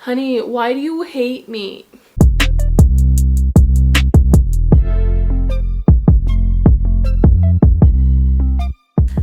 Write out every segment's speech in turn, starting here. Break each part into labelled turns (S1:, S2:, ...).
S1: Honey, why do you hate me?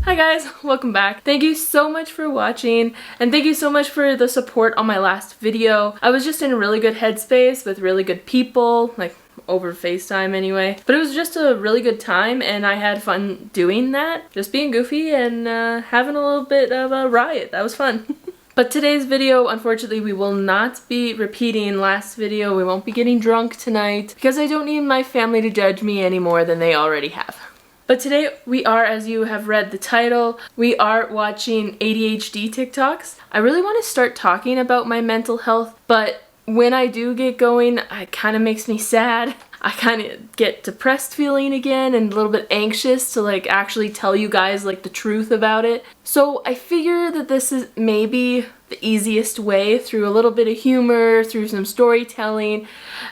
S1: Hi guys, welcome back. Thank you so much for watching, and thank you so much for the support on my last video. I was just in a really good headspace with really good people, like over FaceTime anyway. But it was just a really good time and I had fun doing that. Just being goofy and having a little bit of a riot. That was fun. But today's video, unfortunately, we will not be repeating last video. We won't be getting drunk tonight because I don't need my family to judge me any more than they already have. But today we are, as you have read the title, we are watching ADHD TikToks. I really want to start talking about my mental health, but when I do get going, it kind of makes me sad. I kind of get depressed feeling again and a little bit anxious to like actually tell you guys like the truth about it. So I figure that this is maybe the easiest way through a little bit of humor, through some storytelling,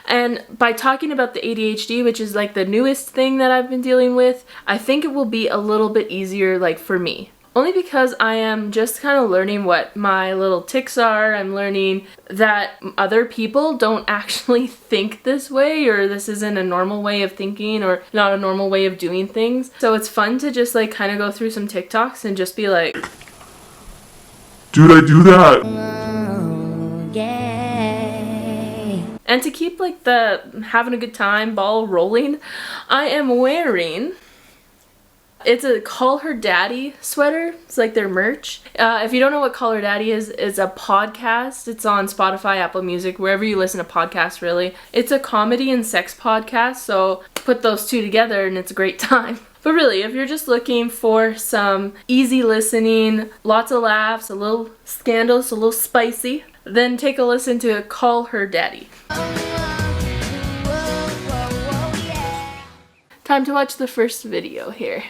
S1: and by talking about the ADHD, which is like the newest thing that I've been dealing with, I think it will be a little bit easier like for me. Only because I am just kind of learning what my little tics are. I'm learning that other people don't actually think this way, or this isn't a normal way of thinking or not a normal way of doing things. So it's fun to just like kind of go through some TikToks and just be like,
S2: dude, I do that.
S3: Oh, yeah.
S1: And to keep like the having a good time ball rolling, I am wearing, it's a Call Her Daddy sweater. It's like their merch. If you don't know what Call Her Daddy is, it's a podcast. It's on Spotify, Apple Music, wherever you listen to podcasts, really. It's a comedy and sex podcast, so put those two together and it's a great time. But really, if you're just looking for some easy listening, lots of laughs, a little scandalous, a little spicy, then take a listen to Call Her Daddy. Time to watch the first video here.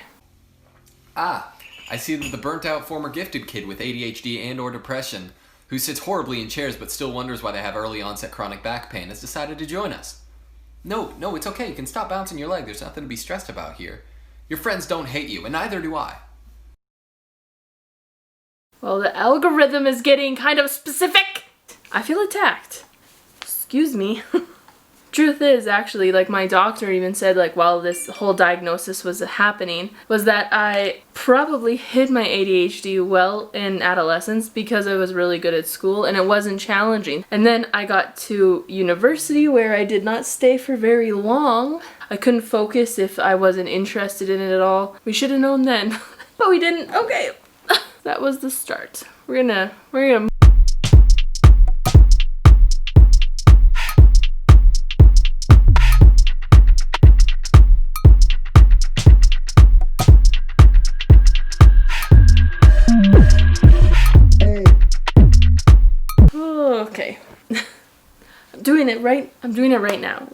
S4: Ah, I see that the burnt-out former gifted kid with ADHD and or depression, who sits horribly in chairs but still wonders why they have early-onset chronic back pain, has decided to join us. No, it's okay. You can stop bouncing your leg. There's nothing to be stressed about here. Your friends don't hate you, and neither do I.
S1: Well, the algorithm is getting kind of specific. I feel attacked. Excuse me. Truth is, actually, like my doctor even said, like while this whole diagnosis was happening, was that I probably hid my ADHD well in adolescence because I was really good at school and it wasn't challenging. And then I got to university where I did not stay for very long. I couldn't focus if I wasn't interested in it at all. We should have known then, but we didn't. Okay, that was the start. We're gonna okay. I'm doing it right now.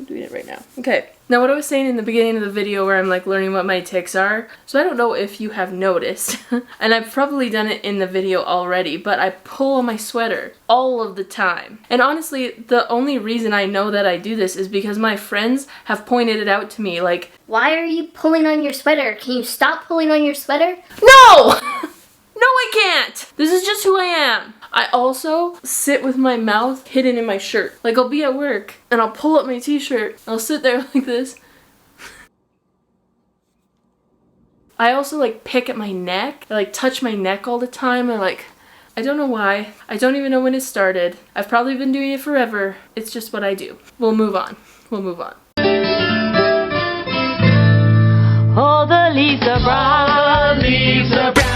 S1: Okay. Now what I was saying in the beginning of the video where I'm like learning what my tics are. So I don't know if you have noticed, and I've probably done it in the video already, but I pull on my sweater all of the time. And honestly, the only reason I know that I do this is because my friends have pointed it out to me, like,
S3: Why are you pulling on your sweater? Can you stop pulling on your sweater?
S1: no! No, I can't! This is just who I am. I also sit with my mouth hidden in my shirt. Like I'll be at work and I'll pull up my t-shirt. I'll sit there like this. I also like pick at my neck. I like touch my neck all the time. I don't know why. I don't even know when it started. I've probably been doing it forever. It's just what I do. We'll move on.
S5: All the leaves are brown. Leaves are brown.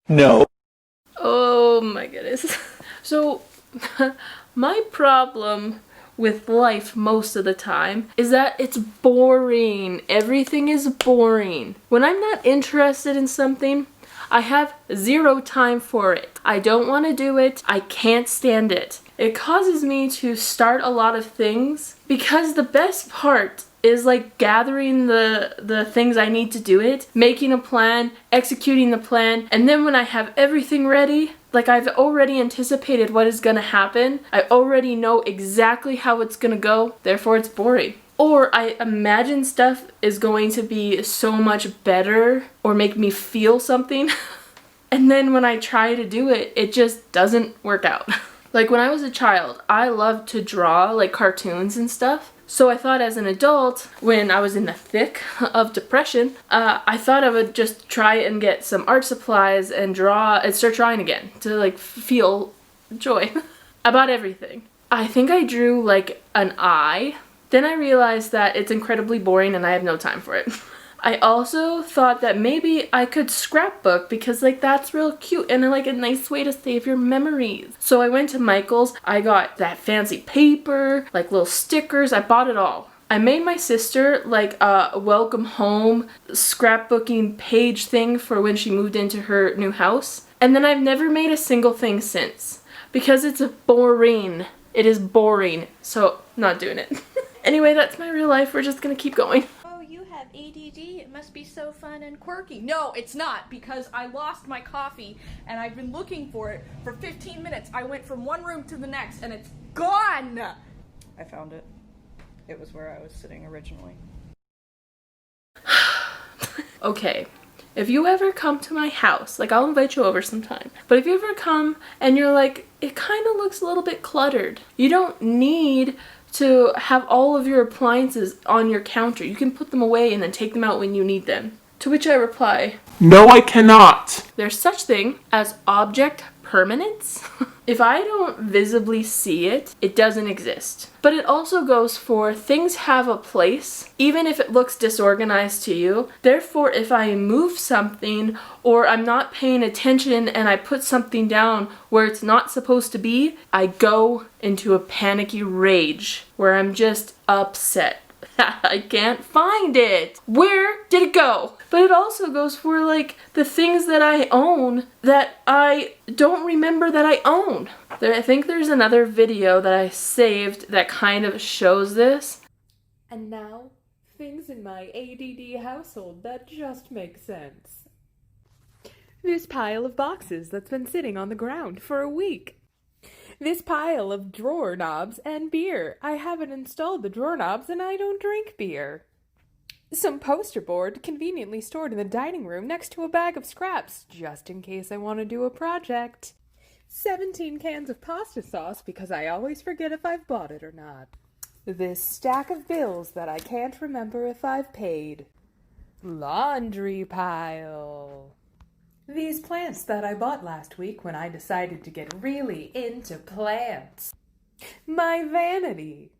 S2: No.
S1: Oh my goodness. So, my problem with life most of the time is that it's boring. Everything is boring. When I'm not interested in something, I have zero time for it. I don't want to do it. I can't stand it. It causes me to start a lot of things because the best part is like gathering the things I need to do it, making a plan, executing the plan, and then when I have everything ready, like I've already anticipated what is gonna happen, I already know exactly how it's gonna go, therefore it's boring. or I imagine stuff is going to be so much better or make me feel something. And then when I try to do it, it just doesn't work out. Like when I was a child, I loved to draw like cartoons and stuff. So I thought as an adult, when I was in the thick of depression, I thought I would just try and get some art supplies and draw and start drawing again to like feel joy about everything. I think I drew like an eye. Then I realized that it's incredibly boring and I have no time for it. I also thought that maybe I could scrapbook because like that's real cute and like a nice way to save your memories. So I went to Michael's, I got that fancy paper, like little stickers, I bought it all. I made my sister like a welcome home scrapbooking page thing for when she moved into her new house. And then I've never made a single thing since because it's boring. It is boring, so not doing it. Anyway, that's my real life. We're just gonna keep going.
S6: ADD, it must be so fun and quirky. No, it's not, because I lost my coffee and I've been looking for it for 15 minutes. I went from one room to the next and it's gone! I found it. It was where I was sitting originally.
S1: Okay, if you ever come to my house, like I'll invite you over sometime, but if you ever come and you're like, it kind of looks a little bit cluttered, you don't need to have all of your appliances on your counter. You can put them away and then take them out when you need them. To which I reply,
S2: No, I cannot.
S1: there's such thing as object permanence. If I don't visibly see it, it doesn't exist. But it also goes for things have a place, even if it looks disorganized to you. Therefore, if I move something or I'm not paying attention and I put something down where it's not supposed to be, I go into a panicky rage where I'm just upset. I can't find it. Where did it go? But it also goes for like the things that I own that I don't remember that I own. I think there's another video that I saved that kind of shows this.
S7: And now, things in my ADD household that just make sense. This pile of boxes that's been sitting on the ground for a week. This pile of drawer knobs and beer. I haven't installed the drawer knobs and I don't drink beer. Some poster board conveniently stored in the dining room next to a bag of scraps, just in case I want to do a project. 17 cans of pasta sauce because I always forget if I've bought it or not. This stack of bills that I can't remember if I've paid. Laundry pile. These plants that I bought last week when I decided to get really into plants. My vanity.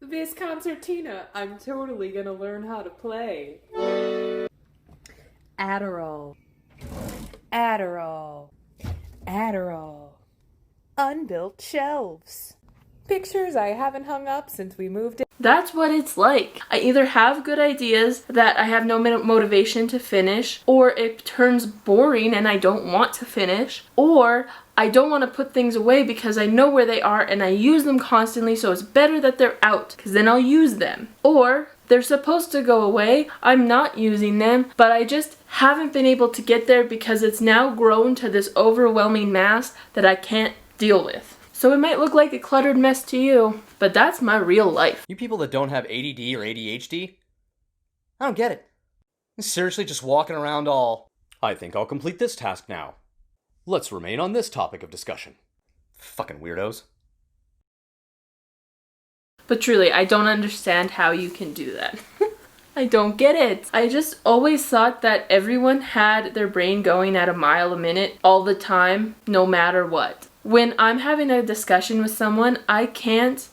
S7: This concertina I'm totally gonna learn how to play. Adderall. Adderall. Adderall. Unbuilt shelves. Pictures I haven't hung up since we moved in.
S1: That's what it's like. I either have good ideas that I have no motivation to finish, or it turns boring and I don't want to finish, or I don't want to put things away because I know where they are and I use them constantly, so it's better that they're out because then I'll use them. Or they're supposed to go away, I'm not using them, but I just haven't been able to get there because it's now grown to this overwhelming mass that I can't deal with. So it might look like a cluttered mess to you, but that's my real life.
S8: You people that don't have ADD or ADHD? I don't get it. I'm seriously just walking around all, I think I'll complete this task now. Let's remain on this topic of discussion. Fucking weirdos.
S1: But truly, I don't understand how you can do that. I don't get it. I just always thought that everyone had their brain going at a mile a minute all the time, no matter what. When I'm having a discussion with someone, I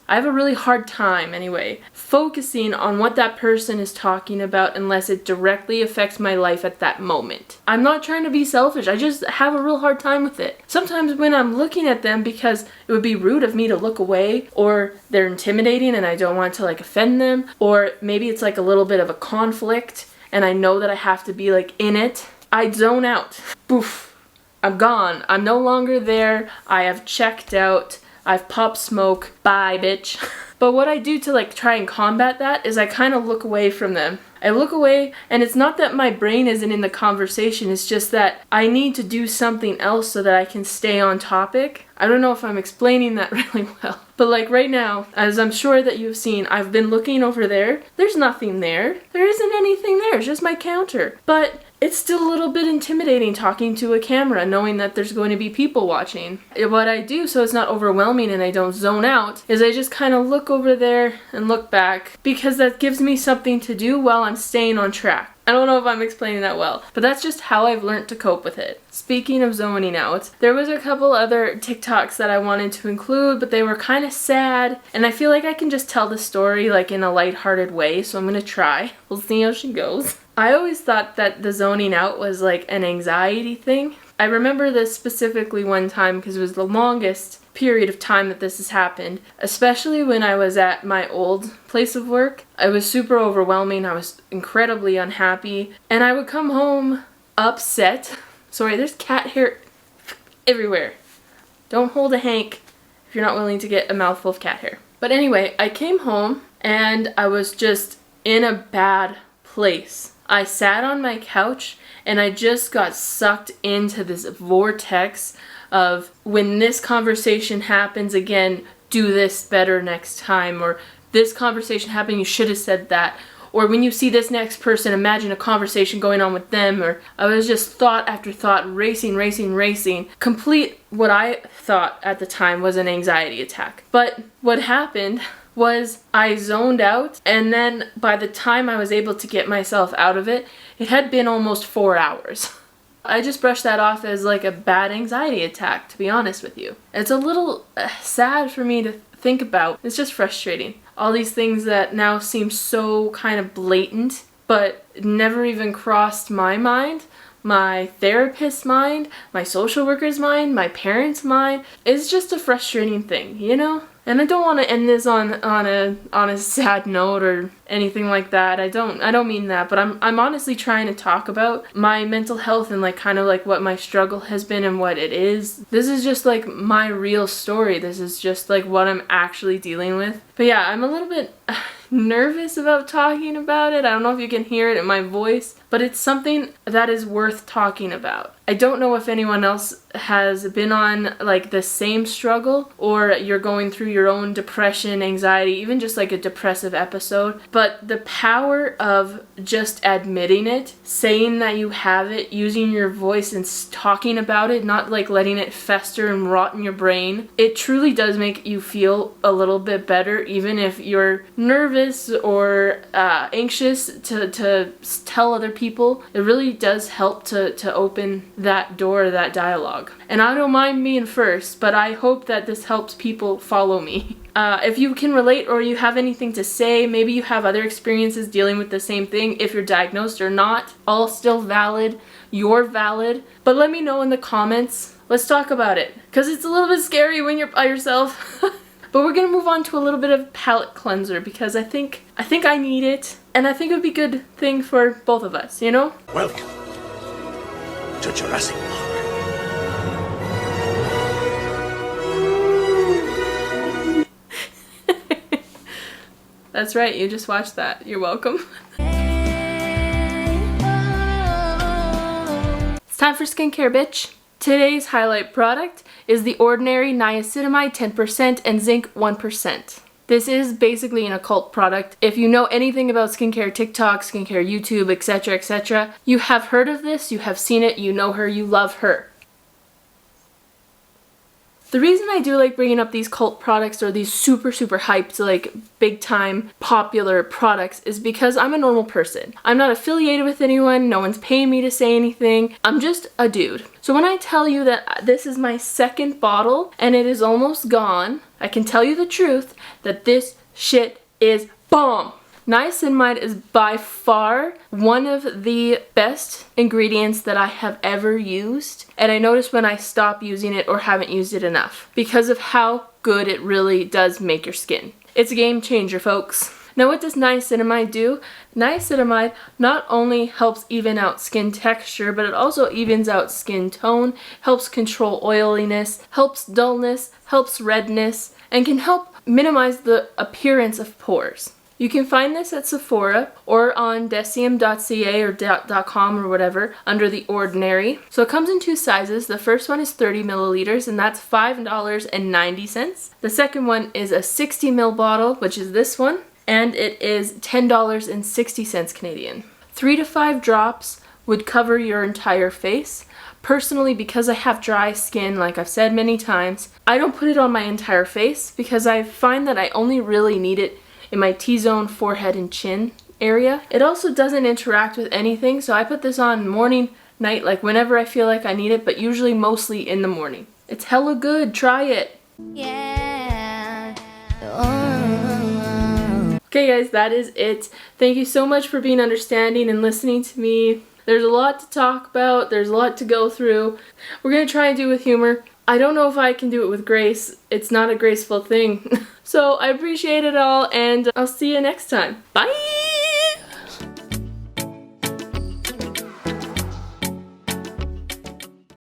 S1: have a really hard time anyway, focusing on what that person is talking about unless it directly affects my life at that moment. I'm not trying to be selfish, I just have a real hard time with it. Sometimes when I'm looking at them because it would be rude of me to look away, or they're intimidating and I don't want to like offend them, or maybe it's like a little bit of a conflict and I know that I have to be like in it, I zone out. Boof. I'm gone. I'm no longer there. I have checked out. I've popped smoke. Bye, bitch. But what I do to like try and combat that is I kind of look away from them. I look away, and it's not that my brain isn't in the conversation, it's just that I need to do something else so that I can stay on topic. I don't know if I'm explaining that really well. But like right now, as I'm sure that you've seen, I've been looking over there. There's nothing there. There isn't anything there. It's just my counter. But it's still a little bit intimidating talking to a camera, knowing that there's going to be people watching. What I do so it's not overwhelming and I don't zone out is I just kind of look over there and look back, because that gives me something to do while I'm staying on track. I don't know if I'm explaining that well, but that's just how I've learned to cope with it. Speaking of zoning out, there was a couple other TikToks that I wanted to include, but they were kind of sad, and I feel like I can just tell the story like in a lighthearted way, so I'm gonna try. We'll see how she goes. I always thought that the zoning out was like an anxiety thing. I remember this specifically one time because it was the longest period of time that this has happened, especially when I was at my old place of work. It was super overwhelming. I was incredibly unhappy, and I would come home upset. Sorry, there's cat hair everywhere. Don't hold a Hank if you're not willing to get a mouthful of cat hair. But anyway, I came home and I was just in a bad place. I sat on my couch and I just got sucked into this vortex of, when this conversation happens again, do this better next time, or this conversation happened, you should have said that, or when you see this next person, imagine a conversation going on with them. Or I was just thought after thought, racing, complete what I thought at the time was an anxiety attack. But what happened was I zoned out, and then by the time I was able to get myself out of it, it had been almost 4 hours. I just brushed that off as like a bad anxiety attack, to be honest with you. It's a little sad for me to think about. It's just frustrating. All these things that now seem so kind of blatant, but never even crossed my mind, my therapist's mind, my social worker's mind, my parents' mind. It's just a frustrating thing, you know? And I don't want to end this on a sad note or anything like that. I don't mean that, but I'm honestly trying to talk about my mental health and like kind of like what my struggle has been and what it is. This is just like my real story. This is just like what I'm actually dealing with. But yeah, I'm a little bit nervous about talking about it. I don't know if you can hear it in my voice, but it's something that is worth talking about. I don't know if anyone else has been on like the same struggle, or you're going through your own depression, anxiety, even just like a depressive episode, but the power of just admitting it, saying that you have it, using your voice and talking about it, not like letting it fester and rot in your brain, it truly does make you feel a little bit better, even if you're nervous or anxious to tell other people. It really does help to open that door, that dialogue. And I don't mind being first, but I hope that this helps people follow me. If you can relate or you have anything to say, maybe you have other experiences dealing with the same thing, if you're diagnosed or not, all still valid. You're valid. But let me know in the comments. Let's talk about it, because it's a little bit scary when you're by yourself. But we're gonna move on to a little bit of palate cleanser, because I think I need it, and I think it would be a good thing for both of us, you know?
S9: Welcome to Jurassic Park.
S1: That's right, you just watched that. You're welcome. It's time for skincare, bitch. Today's highlight product is the Ordinary Niacinamide 10% and Zinc 1%. This is basically an occult product. If you know anything about skincare TikTok, skincare YouTube, etc., you have heard of this, you have seen it, you know her, you love her. The reason I do like bringing up these cult products, or these super hyped, like big time popular products, is because I'm a normal person. I'm not affiliated with anyone, no one's paying me to say anything, I'm just a dude. So when I tell you that this is my second bottle and it is almost gone, I can tell you the truth that this shit is bomb. Niacinamide is by far one of the best ingredients that I have ever used, and I notice when I stop using it or haven't used it enough, because of how good it really does make your skin. It's a game changer, folks. Now what does niacinamide do? Niacinamide not only helps even out skin texture, but it also evens out skin tone, helps control oiliness, helps dullness, helps redness, and can help minimize the appearance of pores. You can find this at Sephora or on Decium.ca or .com or whatever under the Ordinary. So it comes in 2 sizes. The first one is 30 milliliters and that's $5.90. The second one is a 60 ml bottle, which is this one, and it is $10.60 Canadian. 3 to 5 drops would cover your entire face. Personally, because I have dry skin, like I've said many times, I don't put it on my entire face because I find that I only really need it in my T-zone, forehead, and chin area. It also doesn't interact with anything, so I put this on morning, night, like whenever I feel like I need it, but usually mostly in the morning. It's hella good, try it.
S3: Yeah.
S1: Okay guys, that is it. Thank you so much for being understanding and listening to me. There's a lot to talk about, there's a lot to go through. We're gonna try and do it with humor. I don't know if I can do it with grace. It's not a graceful thing. So I appreciate it all and I'll see you next time. Bye!